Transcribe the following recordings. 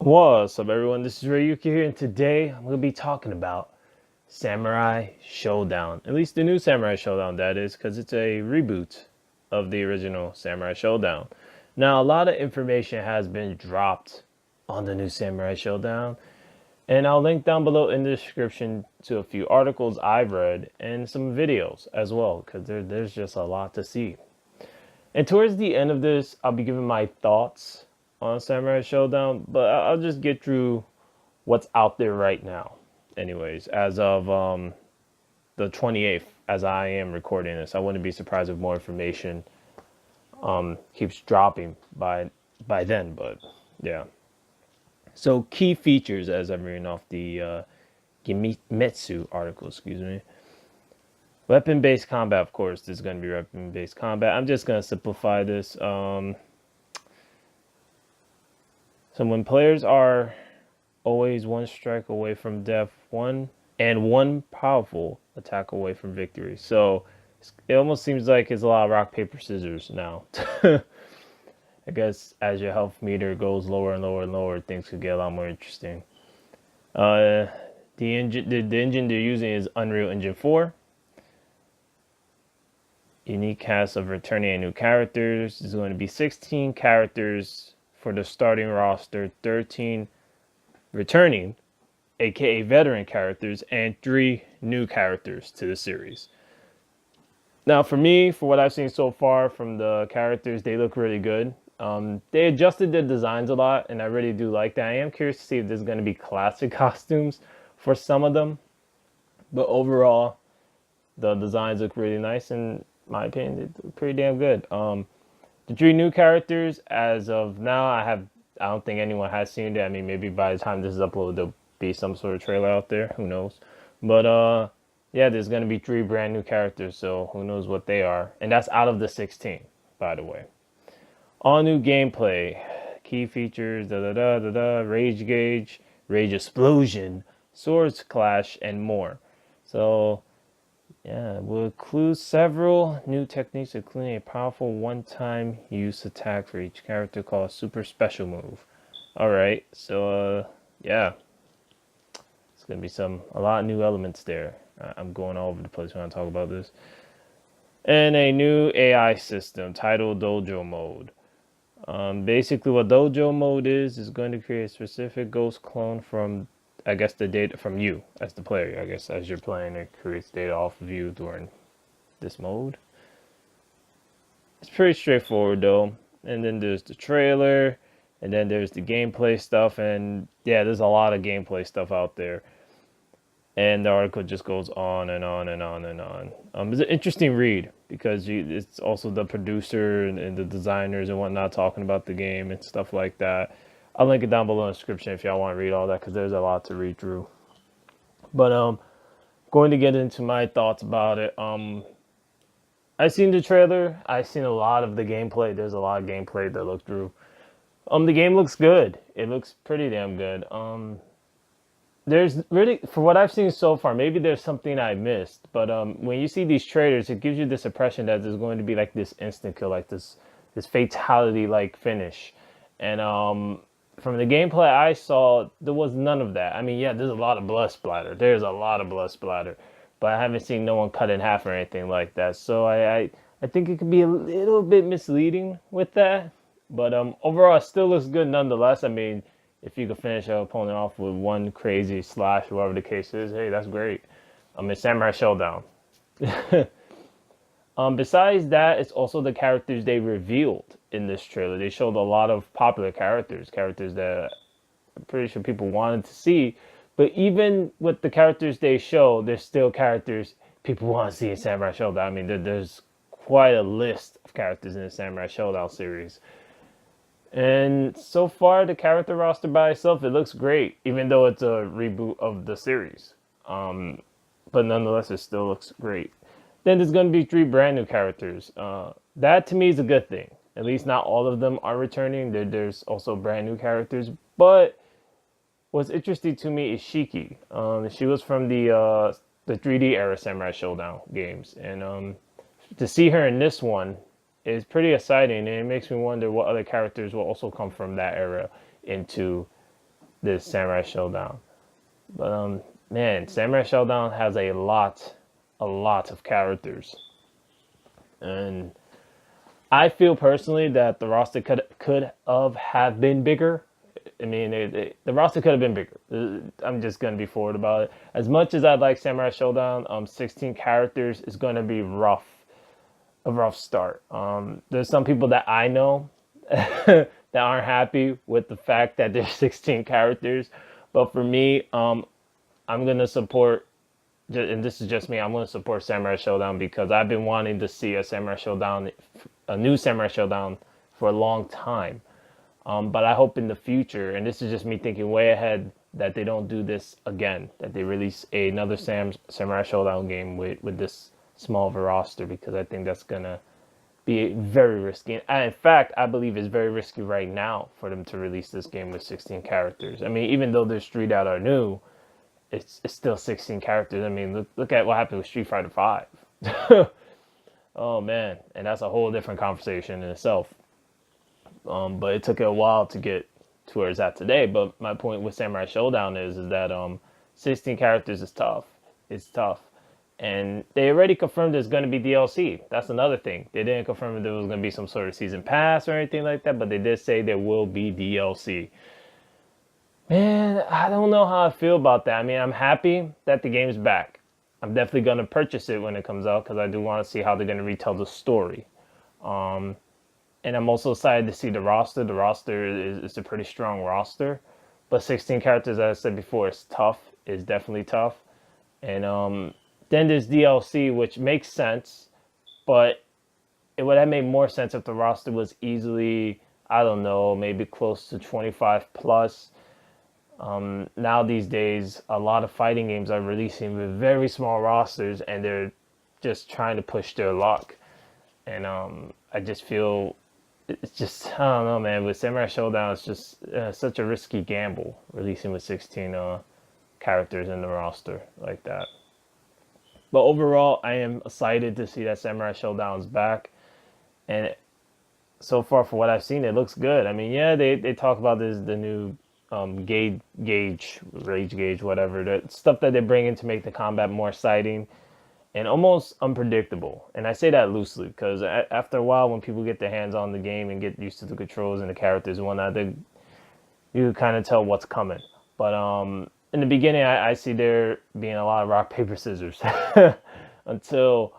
What's up, everyone? This is Rayuka here, and today I'm going to be talking about Samurai Shodown. At least the new Samurai Shodown, that is, because it's a reboot of the original Samurai Shodown. Now, a lot of information has been dropped on the new Samurai Shodown, and I'll link down below in the description to a few articles I've read and some videos as well, because there's just a lot to see. And towards the end of this, I'll be giving my thoughts on Samurai Shodown, but I'll just get through what's out there right now. Anyways, as of the 28th, as I am recording this, I wouldn't be surprised if more information keeps dropping by then. But yeah. So key features, as I'm reading off the Gimitsu article, excuse me. Weapon-based combat, of course, there's going to be weapon-based combat. I'm just going to simplify this. So when players are always one strike away from death, one powerful attack away from victory. So it almost seems like it's a lot of rock, paper, scissors now. I guess as your health meter goes lower and lower and lower, things could get a lot more interesting. The engine they're using is Unreal Engine 4. Unique cast of returning and new characters. There's going to be 16 characters for the starting roster, 13 returning, aka veteran characters, and 3 new characters to the series. Now, for me, for what I've seen so far from the characters, they look really good. They adjusted their designs a lot, and I really do like that. I am curious to see if there's going to be classic costumes for some of them, but overall, the designs look really nice, and in my opinion, they look pretty damn good. The 3 new characters, as of now, I don't think anyone has seen it. I mean, maybe by the time this is uploaded, there'll be some sort of trailer out there. Who knows? But yeah, there's gonna be 3 brand new characters, so who knows what they are? And that's out of the 16, by the way. All new gameplay, key features, rage gauge, rage explosion, swords clash, and more. So yeah, will include several new techniques, including a powerful one-time use attack for each character called Super Special Move. Alright, so yeah. It's going to be a lot of new elements there. I'm going all over the place when I talk about this. And a new AI system titled Dojo Mode. Basically what Dojo Mode is going to create a specific ghost clone from, I guess, the data from you as the player. I guess as you're playing, it creates data off of you during this mode. It's pretty straightforward though. And then there's the trailer, and then there's the gameplay stuff, and yeah, there's a lot of gameplay stuff out there. And the article just goes on and on and on and on. It's an interesting read because it's also the producer and the designers and whatnot talking about the game and stuff like that. I'll link it down below in the description if y'all want to read all that because there's a lot to read through. But going to get into my thoughts about it. I seen the trailer. I seen a lot of the gameplay. There's a lot of gameplay to look through. The game looks good. It looks pretty damn good. There's really, for what I've seen so far, maybe there's something I missed, but when you see these trailers, it gives you this impression that there's going to be like this instant kill, like this fatality like finish. And from the gameplay I saw, there was none of that. I mean, yeah, there's a lot of blood splatter. There's a lot of blood splatter, but I haven't seen no one cut in half or anything like that. So I think it could be a little bit misleading with that. But overall, it still looks good nonetheless. I mean, if you could finish an opponent off with one crazy slash, whatever the case is, hey, that's great. It's Samurai Shodown. Besides that, it's also the characters they revealed in this trailer. They showed a lot of popular characters that I'm pretty sure people wanted to see. But even with the characters they show, there's still characters people want to see in Samurai Shodown. I mean, there's quite a list of characters in the Samurai Shodown series. And so far, the character roster by itself, it looks great, even though it's a reboot of the series. But nonetheless, it still looks great. Then there's going to be 3 brand new characters. That to me is a good thing. At least not all of them are returning. There's also brand new characters. But what's interesting to me is Shiki. She was from the 3D era Samurai Shodown games. And to see her in this one is pretty exciting, and it makes me wonder what other characters will also come from that era into this Samurai Shodown. But man, Samurai Shodown has a lot of characters, and I feel personally that the roster could have been bigger. I mean, the roster could have been bigger. I'm just gonna be forward about it. As much as I like Samurai Shodown, 16 characters is gonna be a rough start. There's some people that I know that aren't happy with the fact that there's 16 characters, but for me, I'm gonna support. And this is just me. I'm gonna support Samurai Shodown because I've been wanting to see a new Samurai Shodown for a long time. But I hope in the future, and this is just me thinking way ahead, that they don't do this again. That they release another Samurai Shodown game with this small of a roster, because I think that's gonna be very risky. And in fact, I believe it's very risky right now for them to release this game with 16 characters. I mean, even though there's 3 that are new, it's still 16 characters. I mean, look at what happened with Street Fighter 5. Oh man, and that's a whole different conversation in itself. But it took a while to get to where it's at today. But my point with Samurai Shodown is that 16 characters is tough. It's tough. And they already confirmed there's going to be DLC. That's another thing. They didn't confirm that there was going to be some sort of season pass or anything like that, but they did say there will be DLC. Man, I don't know how I feel about that. I mean, I'm happy that the game's back. I'm definitely going to purchase it when it comes out because I do want to see how they're going to retell the story. And I'm also excited to see the roster. The roster is a pretty strong roster. But 16 characters, as I said before, is tough. It's definitely tough. And then there's DLC, which makes sense. But it would have made more sense if the roster was easily, I don't know, maybe close to 25 plus. Now these days, a lot of fighting games are releasing with very small rosters, and they're just trying to push their luck. And I just feel it's just, I don't know, man. With Samurai Shodown, it's just such a risky gamble releasing with 16 characters in the roster like that. But overall, I am excited to see that Samurai Shodown's back, and so far, for what I've seen, it looks good. I mean, yeah, they talk about the new rage gauge, whatever, the stuff that they bring in to make the combat more exciting and almost unpredictable. And I say that loosely because after a while, when people get their hands on the game and get used to the controls and the characters and whatnot, you kind of tell what's coming. But in the beginning, I see there being a lot of rock, paper, scissors until,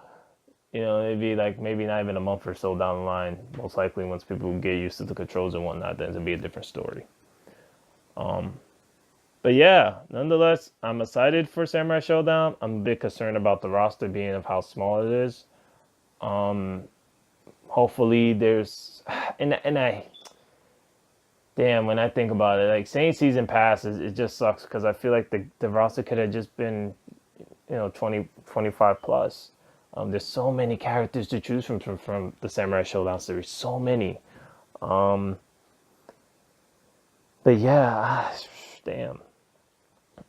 maybe not even a month or so down the line. Most likely, once people get used to the controls and whatnot, then it'll be a different story. But yeah, nonetheless, I'm excited for Samurai Shodown. I'm a bit concerned about the roster being of how small it is. Hopefully there's, and damn, when I think about it, like saying season pass, it just sucks because I feel like the roster could have just been, 20, 25 plus. There's so many characters to choose from the Samurai Shodown series, so many. But yeah, damn.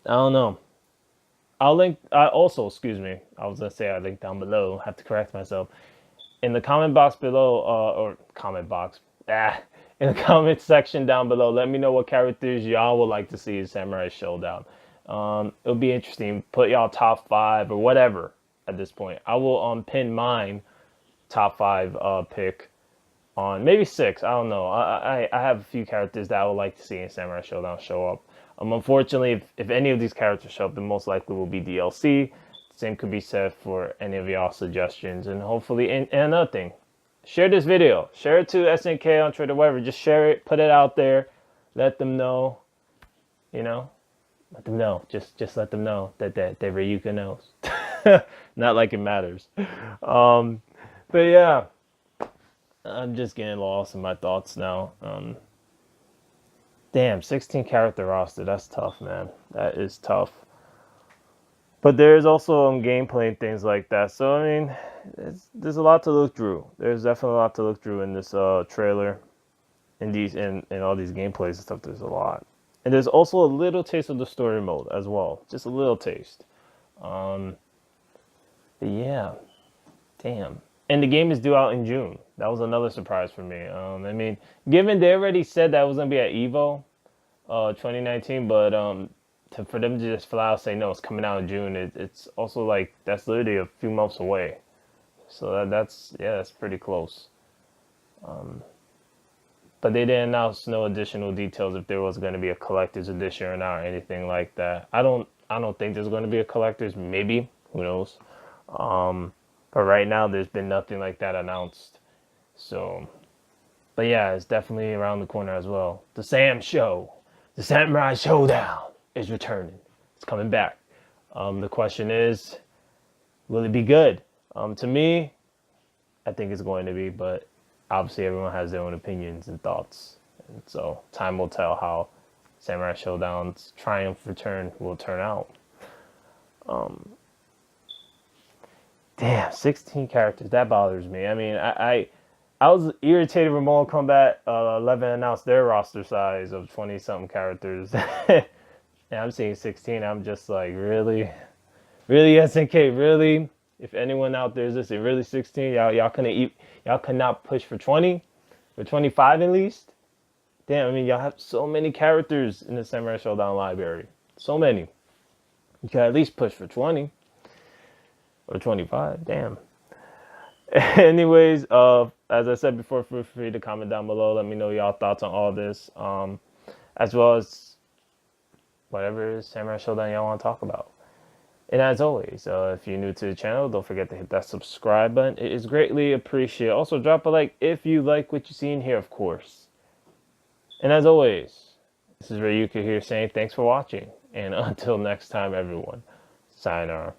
I don't know. Excuse me. I was going to say I'll link down below. I have to correct myself. In the comment box below, in the comment section down below, let me know what characters y'all would like to see in Samurai Shodown. It'll be interesting. Put y'all top 5 or whatever at this point. I will pin mine top 5 pick on maybe 6. I don't know. I have a few characters that I would like to see in Samurai Shodown show up. Unfortunately, if any of these characters show up, then most likely will be DLC. Same could be said for any of y'all suggestions. And hopefully, and another thing, share this video. Share it to SNK on Twitter, whatever. Just share it. Put it out there. Let them know. Let them know. Just let them know that Rayuka knows. Not like it matters. But yeah. I'm just getting lost in my thoughts now. Damn, 16 character roster. That's tough, man. That is tough. But there's also gameplay and things like that. So, I mean, there's a lot to look through. There's definitely a lot to look through in this trailer. In all these gameplays and stuff, there's a lot. And there's also a little taste of the story mode as well. Just a little taste. But yeah. Damn. And the game is due out in June. That was another surprise for me. I mean, given they already said that it was going to be at EVO, 2019, but for them to just flat out say no, it's coming out in June. It's also like that's literally a few months away. So that's yeah, that's pretty close. But they didn't announce no additional details if there was going to be a collector's edition or not or anything like that. I don't think there's going to be a collector's. Maybe, who knows? But right now, there's been nothing like that announced. So, but yeah, it's definitely around the corner as well. The Sam Show, the Samurai Showdown is returning. It's coming back. The question is, will it be good? To me, I think it's going to be, but obviously everyone has their own opinions and thoughts. And so time will tell how Samurai Showdown's triumph return will turn out. Damn, 16 characters. That bothers me. I mean, I was irritated when Mortal Kombat 11 announced their roster size of 20 something characters. And I'm seeing 16. I'm just like, really? Really, SNK? Really? If anyone out there is listening, really 16? Y'all cannot push for 20? For 25 at least? Damn, I mean, y'all have so many characters in the Samurai Showdown library. So many. You can at least push for 20. Or 25. Damn. Anyways, as I said before, feel free to comment down below. Let me know y'all thoughts on all this. As well as whatever Samurai Showdown y'all want to talk about. And as always, if you're new to the channel, don't forget to hit that subscribe button. It is greatly appreciated. Also, drop a like if you like what you see in here, of course. And as always, this is Rayuka here saying thanks for watching. And until next time, everyone, sayonara.